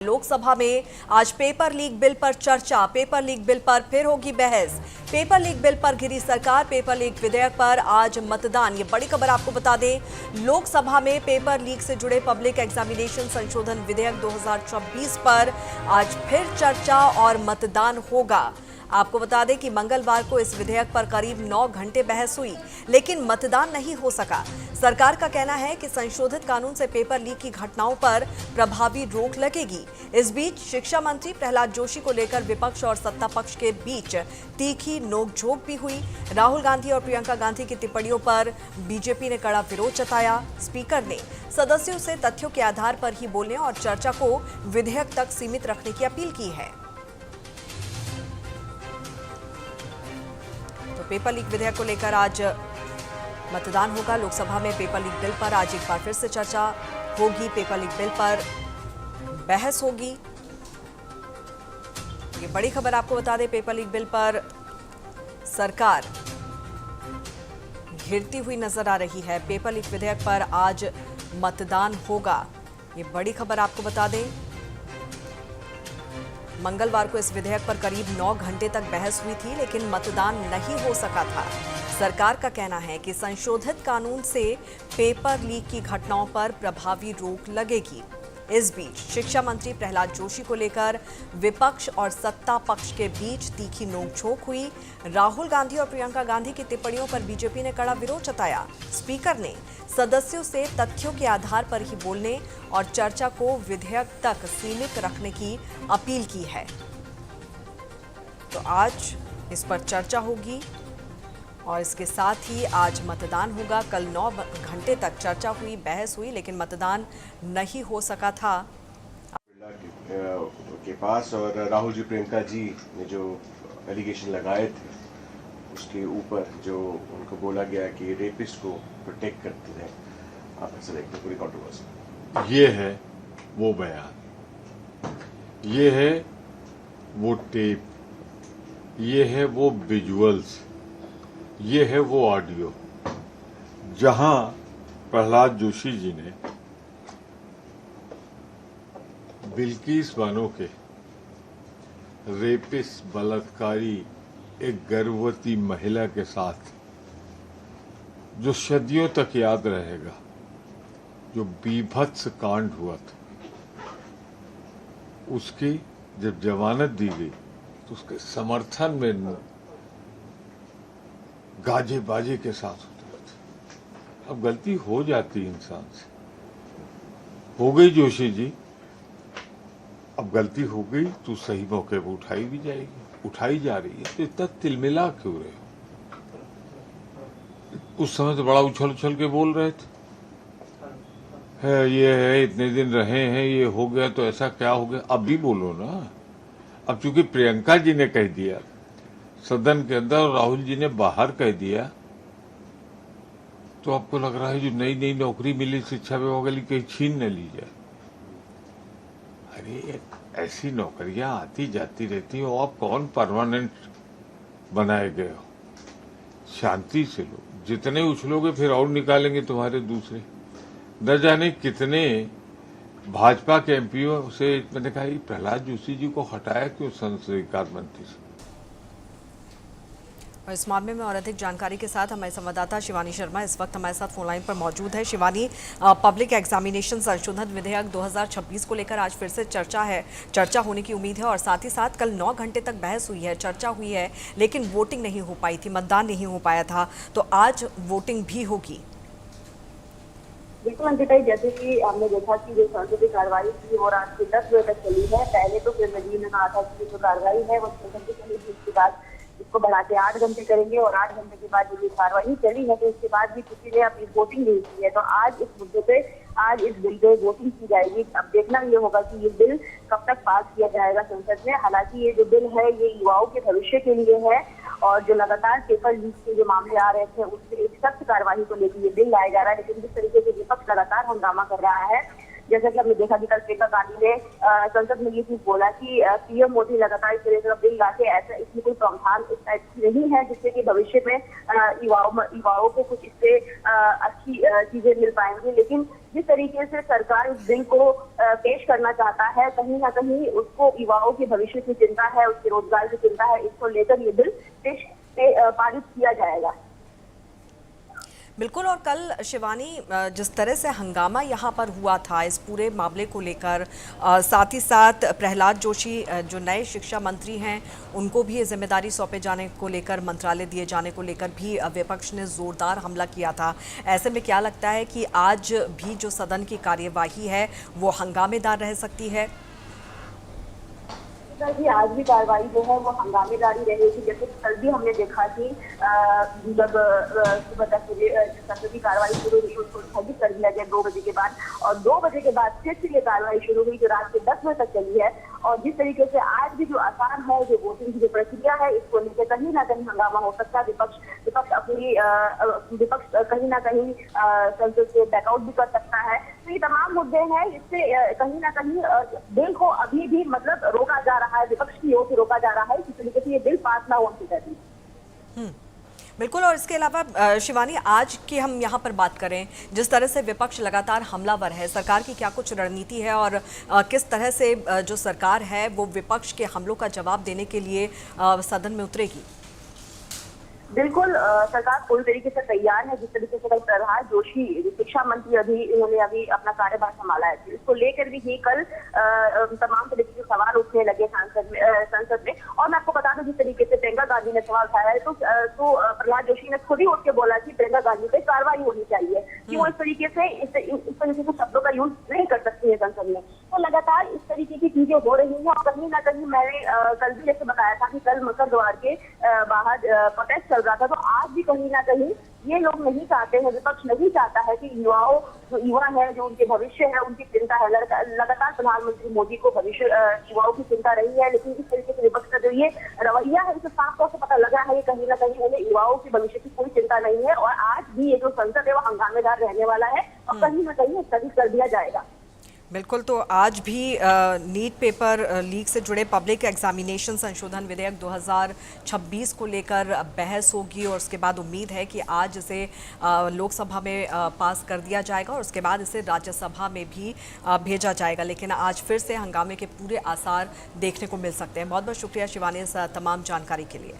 लोकसभा में आज paper leak bill पर चर्चा। पेपर लीक बिल पर फिर होगी बहस। पेपर लीक बिल पर घिरी सरकार। पेपर लीक विधेयक पर आज मतदान। ये बड़ी खबर आपको बता दें, लोकसभा में पेपर लीक से जुड़े पब्लिक एग्जामिनेशन संशोधन विधेयक 2026 पर आज फिर चर्चा और मतदान होगा। आपको बता दें कि मंगलवार को इस विधेयक पर करीब 9 घंटे बहस हुई, लेकिन मतदान नहीं हो सका। सरकार का कहना है कि संशोधित कानून से पेपर लीक की घटनाओं पर प्रभावी रोक लगेगी। इस बीच शिक्षा मंत्री प्रहलाद जोशी को लेकर विपक्ष और सत्ता पक्ष के बीच तीखी नोकझोंक भी हुई। राहुल गांधी और प्रियंका गांधी की टिप्पणियों पर बीजेपी ने कड़ा विरोध जताया। स्पीकर ने सदस्यों से तथ्यों के आधार पर ही बोलने और चर्चा को विधेयक तक सीमित रखने की अपील की है। तो पेपर लीक विधेयक को लेकर आज मतदान होगा। लोकसभा में पेपर लीक बिल पर आज एक बार फिर से चर्चा होगी। पेपर लीक बिल पर बहस होगी। ये बड़ी खबर आपको बता दें, पेपर लीक बिल पर सरकार घिरती हुई नजर आ रही है। पेपर लीक विधेयक पर आज मतदान होगा। ये बड़ी खबर आपको बता दें, मंगलवार को इस विधेयक पर करीब 9 घंटे तक बहस हुई थी, लेकिन मतदान नहीं हो सका था। सरकार का कहना है कि संशोधित कानून से पेपर लीक की घटनाओं पर प्रभावी रोक लगेगी। इस बीच शिक्षा मंत्री प्रहलाद जोशी को लेकर विपक्ष और सत्ता पक्ष के बीच तीखी नोकझोंक हुई। राहुल गांधी और प्रियंका गांधी की टिप्पणियों पर बीजेपी ने कड़ा विरोध जताया। स्पीकर ने सदस्यों से तथ्यों के आधार पर ही बोलने और चर्चा को विधेयक तक सीमित रखने की अपील की है। तो आज इस पर चर्चा होगी और इसके साथ ही आज मतदान होगा। कल 9 घंटे तक चर्चा हुई, बहस हुई, लेकिन मतदान नहीं हो सका था। के पास और राहुल जी प्रियंका जी ने जो एलिगेशन लगाए थे उसके ऊपर जो उनको बोला गया कि रेपिस्ट को प्रोटेक्ट करते हैं, आप ऐसा देखते हैं पूरी कंट्रोवर्सी। ये है वो बयान, ये है वो टेप, ये है वो विजुअल्स, ये है वो ऑडियो जहां प्रहलाद जोशी जी ने बिल्किस बानो के रेपिस्ट बलात्कारी एक गर्भवती महिला के साथ जो सदियों तक याद रहेगा, जो बीभत्स कांड हुआ था, उसकी जब जमानत दी गई तो उसके समर्थन में गाजे बाजे के साथ होते थे। अब गलती हो जाती इंसान से, हो गई जोशी जी, अब गलती हो गई तो सही मौके पर उठाई भी जाएगी, उठाई जा रही है। तो इतना तिलमिला क्यों रहे हो? उस समय तो बड़ा उछल उछल के बोल रहे थे, है ये है, इतने दिन रहे हैं, ये हो गया तो ऐसा क्या हो गया। अब भी बोलो ना। अब चूंकि प्रियंका जी ने कह दिया सदन के अंदर और राहुल जी ने बाहर कह दिया, तो आपको लग रहा है जो नई नई नौकरी मिली शिक्षा विभाग वाली कहीं छीन न ली जाए। अरे ऐसी नौकरियां आती जाती रहती हो, आप कौन परमानेंट बनाए गए हो? शांति से लो, जितने उछलोगे फिर और निकालेंगे तुम्हारे दूसरे। न जाने कितने भाजपा के एमपीओ से मैंने कहा प्रहलाद जोशी जी को हटाया क्यों संसदीय कार्य मंत्री से। और इस मामले में और अधिक जानकारी के साथ हमारे संवाददाता शिवानी शर्मा इस वक्त हमारे साथ फोनलाइन पर मौजूद है। शिवानी, पब्लिक एग्जामिनेशन संशोधन विधेयक 2026 को लेकर आज फिर से चर्चा होने की उम्मीद है और साथ ही साथ कल 9 घंटे तक बहस हुई है, चर्चा हुई है, लेकिन वोटिंग नहीं हो पाई थी, मतदान नहीं हो पाया था। तो आज वोटिंग भी होगी। बिल्कुल अंकिता, जैसे कि हमने देखा कि जो संसदीय कार्रवाई थी वो रात के 10 बजे तक चली है। पहले तो फिर नजीर ने कहा था कि जो कार्रवाई है वो 6 घंटे चलेगी, उसके बाद इसको बढ़ा के 8 घंटे करेंगे और 8 घंटे के बाद जो कार्रवाई चली है तो उसके बाद भी किसी ने अपनी वोटिंग नहीं की है। तो आज इस मुद्दे पे, आज इस बिल पे वोटिंग की जाएगी। अब देखना ये होगा कि ये बिल कब तक पास किया जाएगा संसद में। हालांकि ये जो बिल है ये युवाओं के भविष्य के लिए है और जो लगातार पेपर लीक के जो मामले आ रहे थे उससे एक सख्त कार्रवाई को लेकर ये बिल लाया जा रहा है। लेकिन जिस तरीके से विपक्ष लगातार हंगामा कर रहा है, जैसा कि हमने देखा कि कल प्रियंका गांधी ने संसद में ये चीज बोला कि पीएम मोदी लगातार इस तरह का बिल लाके ऐसा इसमें कोई प्रावधान इस टाइप की नहीं है जिससे कि भविष्य में युवाओं को कुछ इससे अच्छी चीजें मिल पाएंगी। लेकिन जिस तरीके से सरकार इस बिल को पेश करना चाहता है, कहीं ना कहीं उसको युवाओं के भविष्य की चिंता है, उसके रोजगार की चिंता है। इसको लेकर ये बिल पारित किया जाएगा। बिल्कुल। और कल शिवानी, जिस तरह से हंगामा यहाँ पर हुआ था इस पूरे मामले को लेकर, साथ ही साथ प्रहलाद जोशी जो नए शिक्षा मंत्री हैं उनको भी ये जिम्मेदारी सौंपे जाने को लेकर, मंत्रालय दिए जाने को लेकर भी विपक्ष ने जोरदार हमला किया था। ऐसे में क्या लगता है कि आज भी जो सदन की कार्यवाही है वो हंगामेदार रह सकती है? जी, आज भी कार्रवाई जो है वो हंगामेदारी रहेगी। जैसे कल भी हमने देखा कि जब सुबह 10 बजे सदन की कार्रवाई शुरू हुई, उसको स्थगित कर दिया गया 2 बजे के बाद, और 2 बजे के बाद फिर से ये कार्रवाई शुरू हुई जो रात के 10 बजे तक चली है। और जिस तरीके से आज भी जो आसार है, जो वोटिंग की जो प्रक्रिया है, इसको लेकर कहीं ना कहीं हंगामा हो सकता है। विपक्ष कहीं ना कहीं संसद से बैकआउट भी कर सकता है। तो ये तमाम मुद्दे हैं, इससे कहीं ना कहीं बिल को अभी भी मतलब रोका जा रहा है, विपक्ष की ओर से रोका जा रहा है, इस तरीके से ये बिल पास ना होने दें। बिल्कुल। और इसके अलावा शिवानी, आज की हम यहाँ पर बात करें, जिस तरह से विपक्ष लगातार हमलावर है, सरकार की क्या कुछ रणनीति है और किस तरह से जो सरकार है वो विपक्ष के हमलों का जवाब देने के लिए सदन में उतरेगी? बिल्कुल, सरकार पूरी तरीके से तैयार है। जिस तरीके से कल प्रहलाद जोशी शिक्षा मंत्री इन्होंने अभी अपना कार्यभार संभाला है, इसको लेकर भी ही कल तमाम तरीके के सवाल उठने लगे संसद में। और मैं आपको बता दूं, जिस तरीके से प्रियंका गांधी ने सवाल उठाया है तो प्रहलाद जोशी ने खुद ही उठ के बोला कि प्रियंका गांधी पे कार्रवाई होनी चाहिए, कि वो इस तरीके से शब्दों का यूज नहीं कर सकती है संसद में। तो लगातार इस तरीके की चीजें हो रही है। और कहीं ना कहीं मैंने कल भी जैसे बताया था कि कल मकर द्वार के बाहर प्रोटेस्ट चल रहा था, तो आज भी कहीं ना कहीं ये लोग नहीं चाहते हैं, विपक्ष नहीं चाहता है कि जो युवा है, जो उनके भविष्य है, उनकी चिंता है। लगातार प्रधानमंत्री मोदी को भविष्य युवाओं की चिंता रही है, लेकिन इस तरीके से विपक्ष का जो ये रवैया है, इसे साफ तौर से पता लगा है कि कहीं ना कहीं उन्हें युवाओं के भविष्य की कोई चिंता नहीं है। और आज भी ये जो संसद है वो हंगामेदार रहने वाला है और कहीं ना कहीं स्थगित कर दिया जाएगा। बिल्कुल। तो आज भी नीट पेपर लीक से जुड़े पब्लिक एग्जामिनेशन संशोधन विधेयक 2026 को लेकर बहस होगी और उसके बाद उम्मीद है कि आज इसे लोकसभा में पास कर दिया जाएगा और उसके बाद इसे राज्यसभा में भी भेजा जाएगा। लेकिन आज फिर से हंगामे के पूरे आसार देखने को मिल सकते हैं। बहुत बहुत शुक्रिया शिवानी इस तमाम जानकारी के लिए।